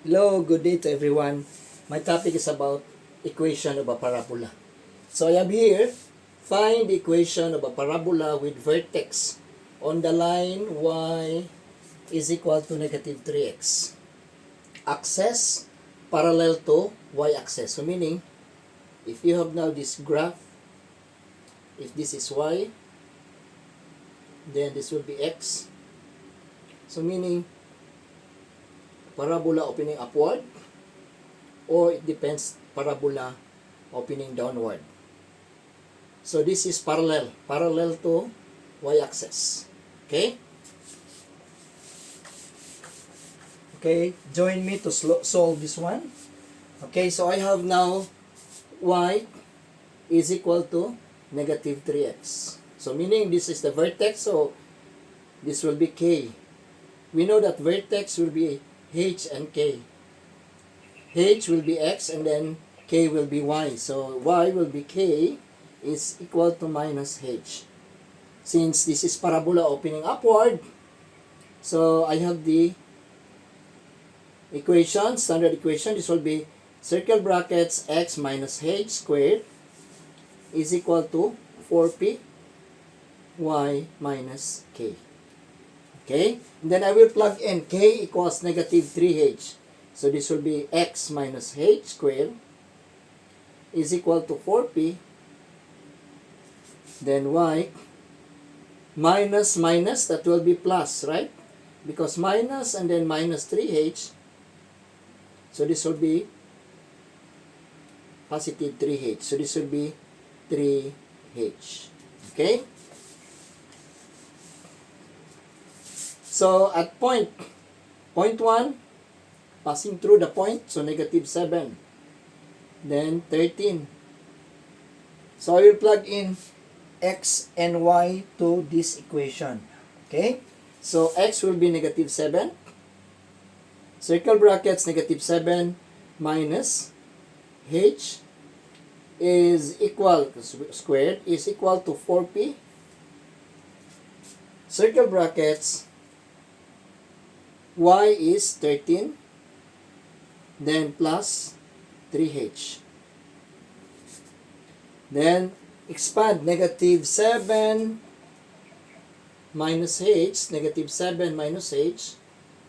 Hello, good day to everyone. My topic is about equation of a parabola. So I have here, find the equation of a parabola with vertex on the line y is equal to negative 3x. Axis parallel to y-axis. So meaning, if you have now this graph, if this is y, then this will be x. So meaning, parabola opening upward, or it depends, parabola opening downward. So this is parallel to y-axis. Okay? Okay, join me to solve this one. Okay, so I have now y is equal to negative 3x. So meaning this is the vertex, so this will be k. We know that vertex will be h and k. H will be x and then k will be y. So y will be k is equal to minus h. Since this is parabola opening upward, so I have the equation, standard equation. This will be circle brackets x minus h squared is equal to 4p y minus k. Okay? And then I will plug in k equals negative 3h. So this will be x minus h squared is equal to 4p. Then y minus minus, that will be plus, right? Because minus and then minus 3h. So this will be positive 3h. So this will be 3h. Okay? So at point 1, passing through the point, so negative 7. Then 13. So I will plug in x and y to this equation. Okay? So x will be negative 7. Circle brackets negative 7 minus h is equal, squared is equal to 4p. Circle brackets y is 13, then plus 3h. Then expand negative 7 minus h, negative 7 minus h.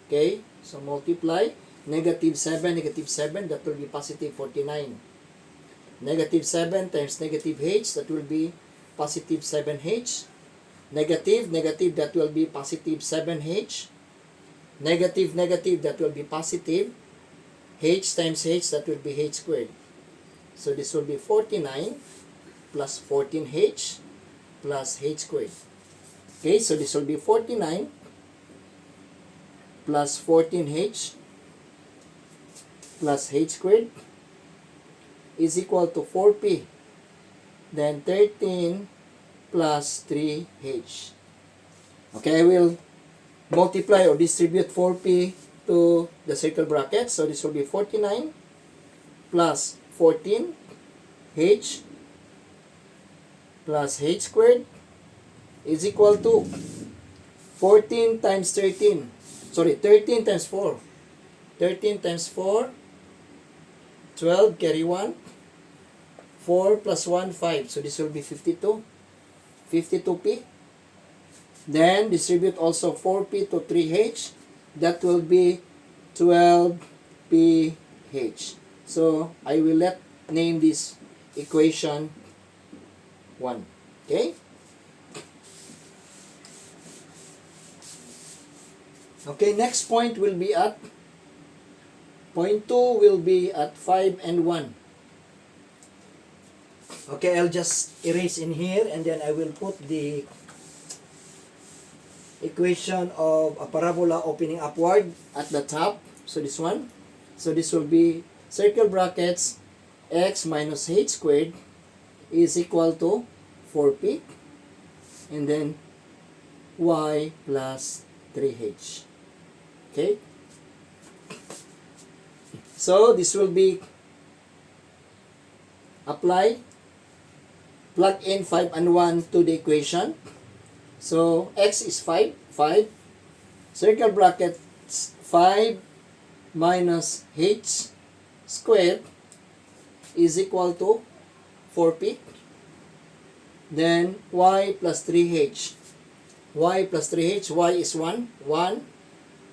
Okay, so multiply negative 7, that will be positive 49. Negative 7 times negative h, that will be positive 7h. Negative, that will be positive 7h. Negative, that will be positive. H times h, that will be h squared. So this will be 49 plus 14h plus h squared. Okay, so this will be 49 plus 14h plus h squared is equal to 4p. Then 13 plus 3h. Okay, I will multiply or distribute 4p to the circle bracket. So this will be 49 plus 14h plus h squared is equal to 14 times 13. Sorry, 13 times 4. 13 times 4, 12, carry 1. 4 plus 1, 5. So this will be 52. 52p. Then distribute also 4p to 3h. That will be 12ph. So I will name this equation 1. Okay? Okay, next point will be at point 2 will be at 5 and 1. Okay, I'll just erase in here and then I will put the equation of a parabola opening upward at the top. So this one. So this will be circle brackets x minus h squared is equal to 4p. And then y plus 3h. Okay? So this will be apply, plug in 5 and 1 to the equation. So x is 5, circle brackets 5 minus h squared is equal to 4p. Then y plus 3h. Y plus 3h. Y is 1. 1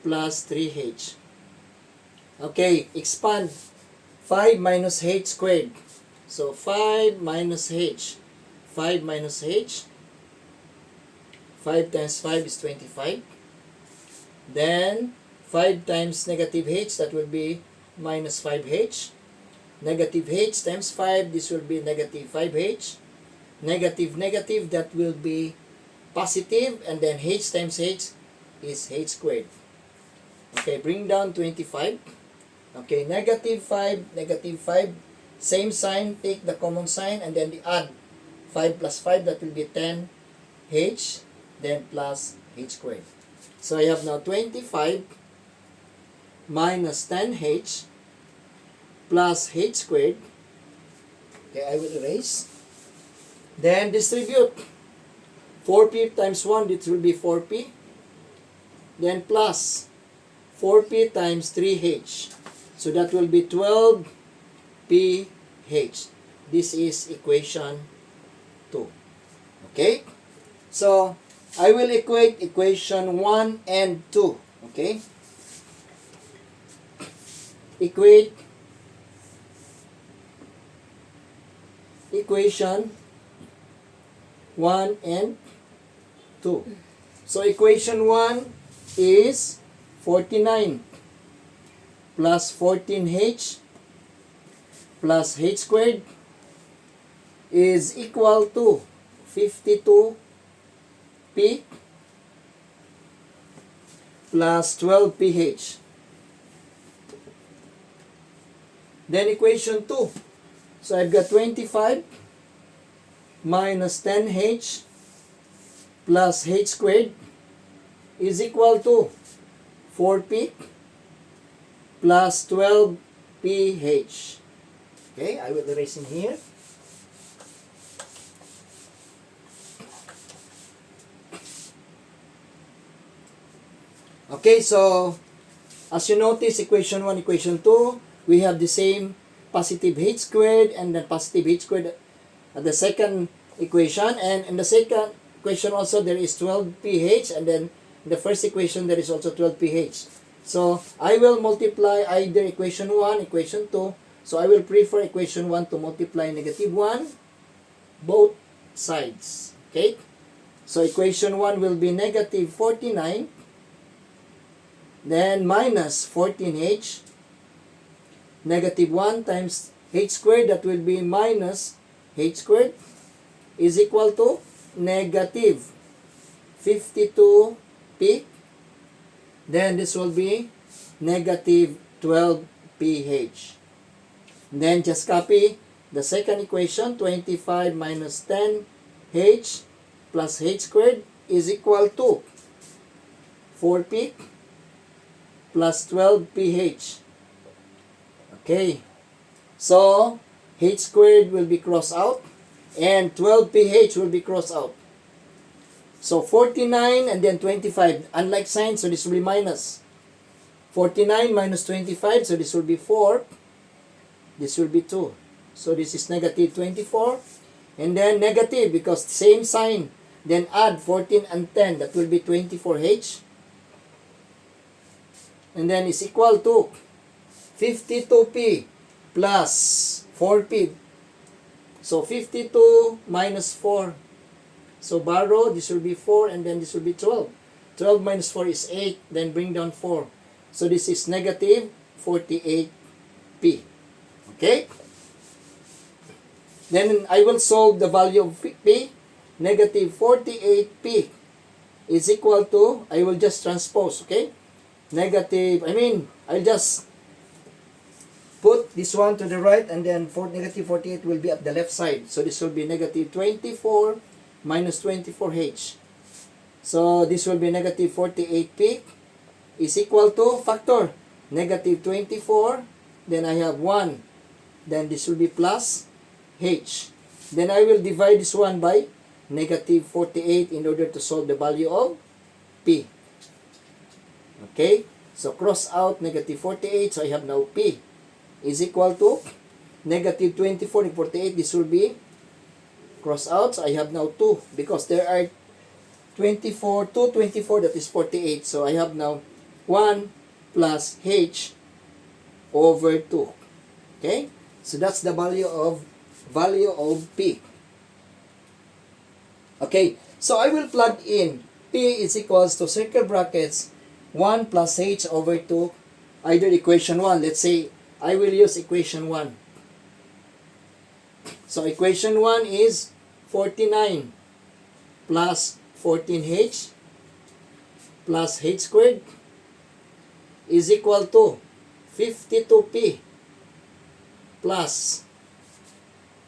plus 3h. Okay, expand. 5 minus h squared. So 5 minus h. 5 minus h. 5 times 5 is 25. Then 5 times negative h, that will be minus 5h. Negative h times 5, this will be negative 5h. Negative, negative, that will be positive, and then h times h is h squared. Okay, bring down 25. Okay, negative 5, same sign, take the common sign, and then the add 5 plus 5, that will be 10h, then plus h squared. So I have now 25 minus 10h plus h squared. Okay, I will erase. Then distribute. 4p times 1, this will be 4p. Then plus 4p times 3h. So that will be 12ph. This is equation 2. Okay? So, I will equate equation 1 and 2. Okay? Equate equation 1 and 2. So, equation 1 is 49 plus 14h plus h squared is equal to 52p plus 12ph. Then equation 2. So I've got 25 minus 10h plus h squared is equal to 4p plus 12ph. Okay, I will erase in here. Okay, so as you notice, equation 1, equation 2, we have the same positive h squared and then positive h squared at the second equation. And in the second equation also there is 12ph, and then in the first equation there is also 12ph. So I will multiply either equation 1, equation 2. So I will prefer equation 1 to multiply negative 1 both sides. Okay? So equation 1 will be negative 49, then minus 14h, negative 1 times h squared, that will be minus h squared, is equal to negative 52p. Then this will be negative 12ph. Then just copy the second equation, 25 minus 10h plus h squared is equal to 4p plus 12ph. Okay, so h squared will be crossed out and 12ph will be crossed out. So 49 and then 25, unlike sign, so this will be minus. 49 minus 25, so this will be 4. This will be 2. So this is negative 24. And then negative, because same sign, then add 14 and 10, that will be 24h. And then is equal to 52p plus 4p. So 52 minus 4. So borrow, this will be 4 and then this will be 12. 12 minus 4 is 8, then bring down 4. So this is negative 48p. Okay? Then I will solve the value of p. Negative 48p is equal to, I will just transpose, okay? Negative, I'll just put this one to the right, and then negative 48 will be at the left side. So this will be negative 24 minus 24h. So this will be negative 48p is equal to, factor, negative 24, then I have 1. Then this will be plus h. Then I will divide this one by negative 48 in order to solve the value of p. Okay? So cross out negative 48. So I have now P is equal to negative 24 and 48. This will be cross out. So I have now 2 because there are 24, 2, 24, that is 48. So I have now 1 plus H over 2. Okay? So that's the value of P. Okay, so I will plug in P is equals to circle brackets 1 plus H over 2, either equation 1. Let's say I will use equation 1. So equation 1 is 49 plus 14H plus H squared is equal to 52P plus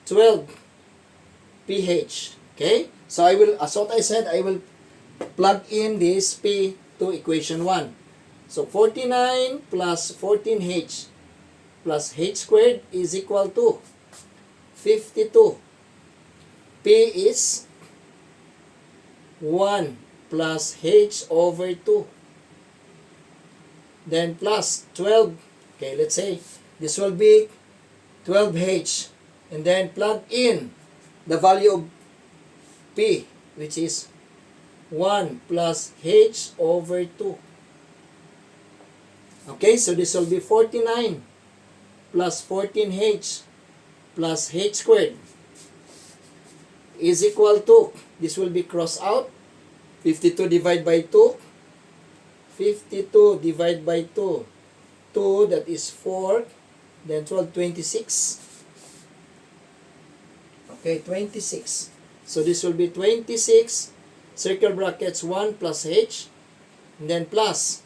12PH. Okay? So I will, as what I said, I will plug in this P to equation 1. So 49 plus 14H plus H squared is equal to 52. P is 1 plus H over 2. Then plus 12. Okay, let's say this will be 12H. And then plug in the value of P, which is 1 plus H over 2. Okay, so this will be 49 plus 14H plus H squared is equal to, this will be cross out, 52 divided by 2. 52 divided by 2. 2, that is 4. Then 12, 26. Okay, 26. So this will be 26, circle brackets 1 plus H, and then plus,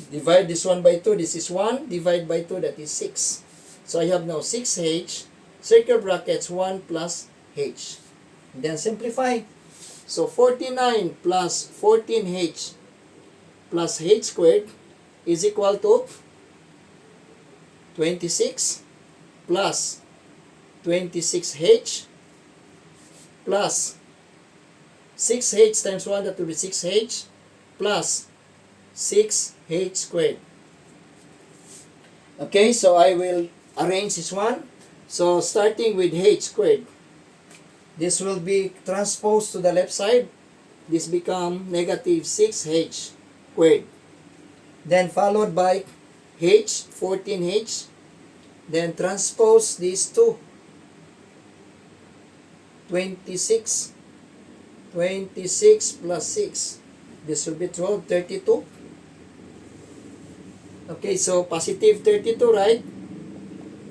divide this 1 by 2, this is 1, divide by 2, that is 6. So I have now 6H, circle brackets 1 plus H. And then simplify. So 49 plus 14H plus H squared is equal to 26 plus 26H plus 6H times 1, that will be 6H plus 6H squared. Okay, so I will arrange this one. So starting with H squared, this will be transposed to the left side. This become negative 6H squared. Then followed by H, 14H. Then transpose these two. 26 plus 6. This will be 12, 32. Okay, so positive 32, right?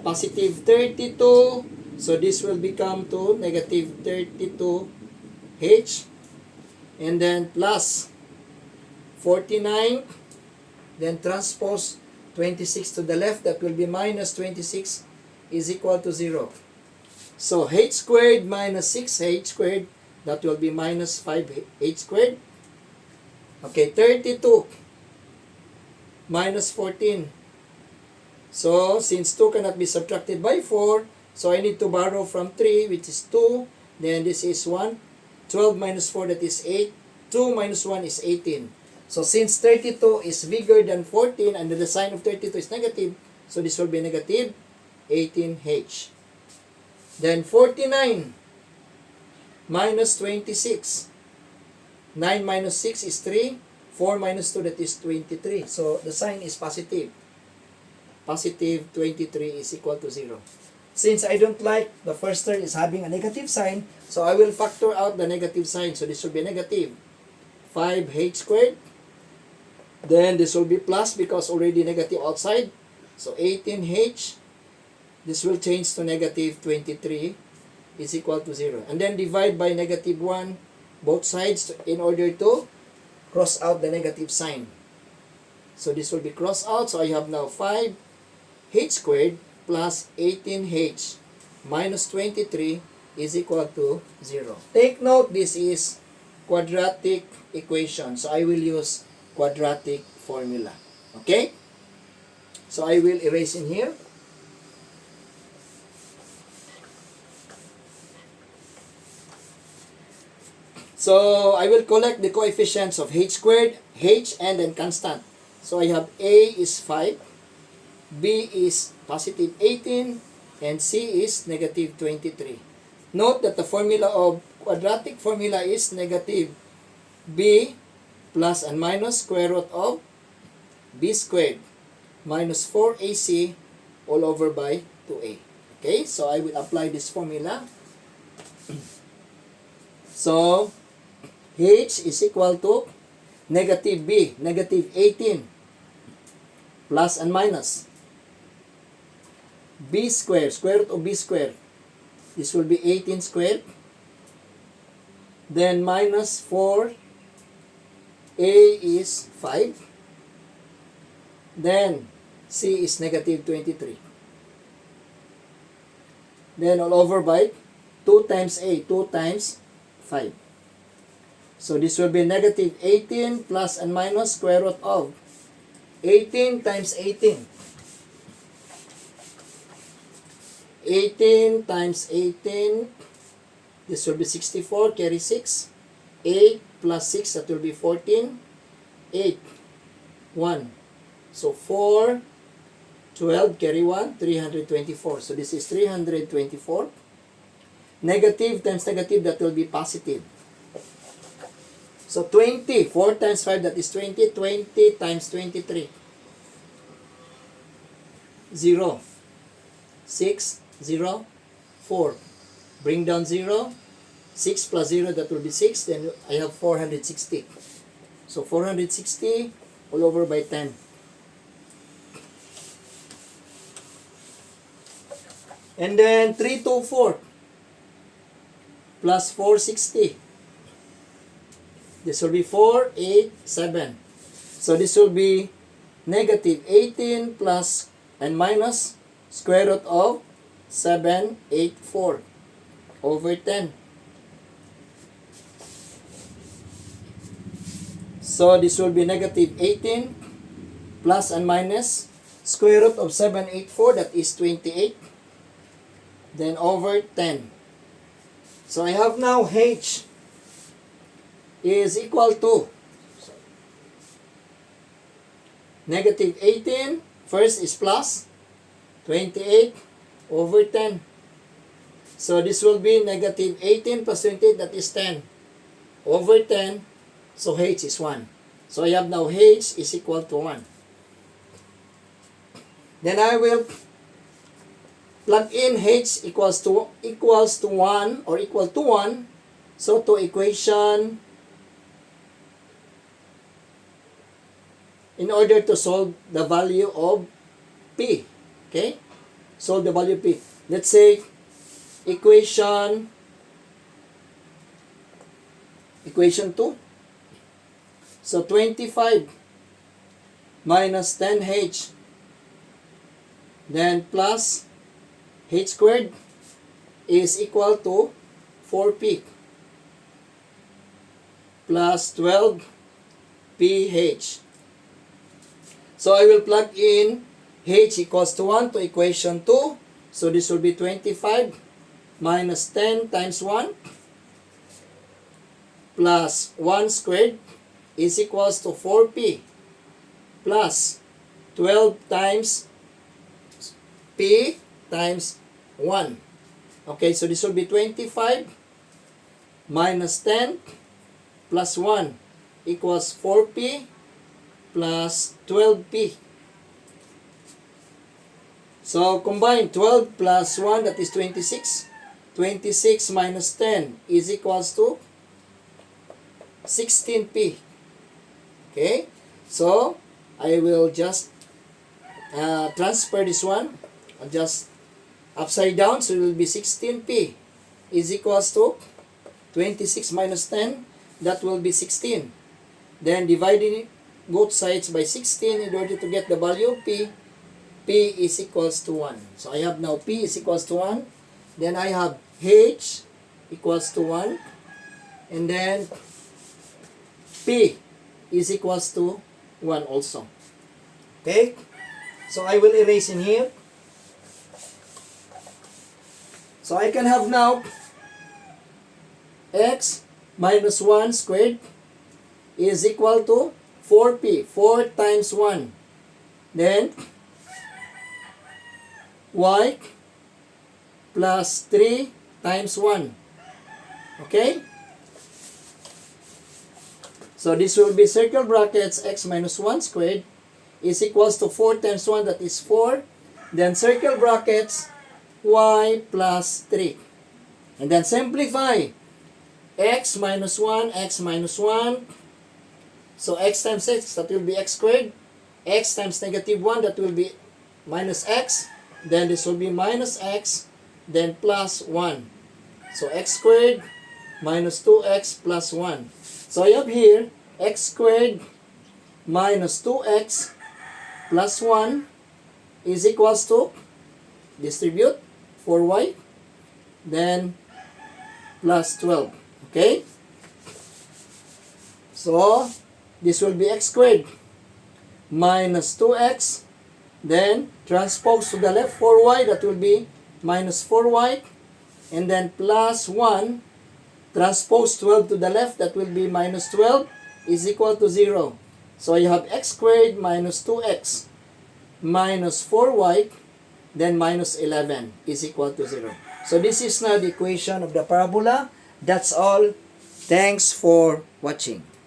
Positive 32. So this will become to negative 32H. And then plus 49. Then transpose 26 to the left. That will be minus 26 is equal to 0. So H squared minus 6H squared, that will be minus 5H squared. Okay, 32 minus 14. So since 2 cannot be subtracted by 4, so I need to borrow from 3, which is 2. Then this is 1. 12 minus 4, that is 8. 2 minus 1 is 18. So since 32 is bigger than 14 and the sign of 32 is negative, so this will be negative 18H. Then 49 minus 26. 9 minus 6 is 3. 4 minus 2, that is 23. So the sign is positive. Positive 23 is equal to 0. Since I don't like the first term is having a negative sign, so I will factor out the negative sign. So this will be negative 5H squared. Then this will be plus because already negative outside. So 18H. This will change to negative 23 is equal to 0. And then divide by negative 1 both sides in order to cross out the negative sign. So this will be cross out. So I have now 5H squared plus 18H minus 23 is equal to 0. Take note, this is quadratic equation. So I will use quadratic formula. Okay? So I will erase in here. So I will collect the coefficients of H squared, H, and then constant. So I have A is 5, B is positive 18, and C is negative 23. Note that the formula of quadratic formula is negative B plus and minus square root of B squared minus 4AC all over by 2A. Okay, so I will apply this formula. So, H is equal to negative B, negative 18, plus and minus B squared, square root of B squared. This will be 18 squared. Then minus 4, A is 5. Then C is negative 23. Then all over by 2 times A, 2 times 5. So this will be negative 18 plus and minus square root of 18 times 18. 18 times 18, this will be 64, carry 6. 8 plus 6, that will be 14. 8, 1. So 4, 12, carry 1, 324. So this is 324. Negative times negative, that will be positive. So 20, 4 times 5, that is 20. 20 times 23. 0. 6, 0, 4. Bring down 0. 6 plus 0, that will be 6. Then I have 460. So 460 all over by 10. And then 324 plus 460. This will be 487. So this will be negative 18 plus and minus square root of 784 over 10. So this will be negative 18 plus and minus square root of 784, that is 28. Then over 10. So I have now H is equal to negative 18, first is plus 28 over 10. So this will be negative 18 plus 28, that is 10 over 10. So H is 1. So I have now H is equal to 1. Then I will plug in H equals to 1 or equal to 1. So to equation, in order to solve the value of P. Okay? Solve the value of P. Let's say equation 2. So 25 minus 10H, then plus H squared is equal to 4P plus 12PH. So I will plug in H equals to 1 to equation 2. So this will be 25 minus 10 times 1 plus 1 squared is equals to 4P plus 12 times P times 1. Okay, so this will be 25 minus 10 plus 1 equals 4P plus 12P. So combine 12 plus 1, that is 26. 26 minus 10 is equals to 16P. Okay, so I will just transfer this one, just upside down, so it will be 16P is equals to 26 minus 10, that will be 16. Then dividing both sides by 16 in order to get the value of P. P is equals to 1. So I have now P is equals to 1. Then I have H equals to 1. And then P is equals to 1 also. Okay? So I will erase in here. So I can have now x minus 1 squared is equal to 4p, 4 times 1. Then, y plus 3 times 1. Okay? So this will be circle brackets x minus 1 squared is equals to 4 times 1, that is 4. Then circle brackets y plus 3. And then simplify. X minus 1, x minus 1. So x times x, that will be x squared. X times negative 1, that will be minus x. Then this will be minus x, then plus 1. So x squared minus 2x plus 1. So I have here x squared minus 2x plus 1 is equals to, distribute 4y, then plus 12. Okay? So, this will be x squared minus 2x, then transpose to the left 4y, that will be minus 4y, and then plus 1, transpose 12 to the left, that will be minus 12, is equal to 0. So you have x squared minus 2x minus 4y, then minus 11 is equal to 0. So this is now the equation of the parabola. That's all. Thanks for watching.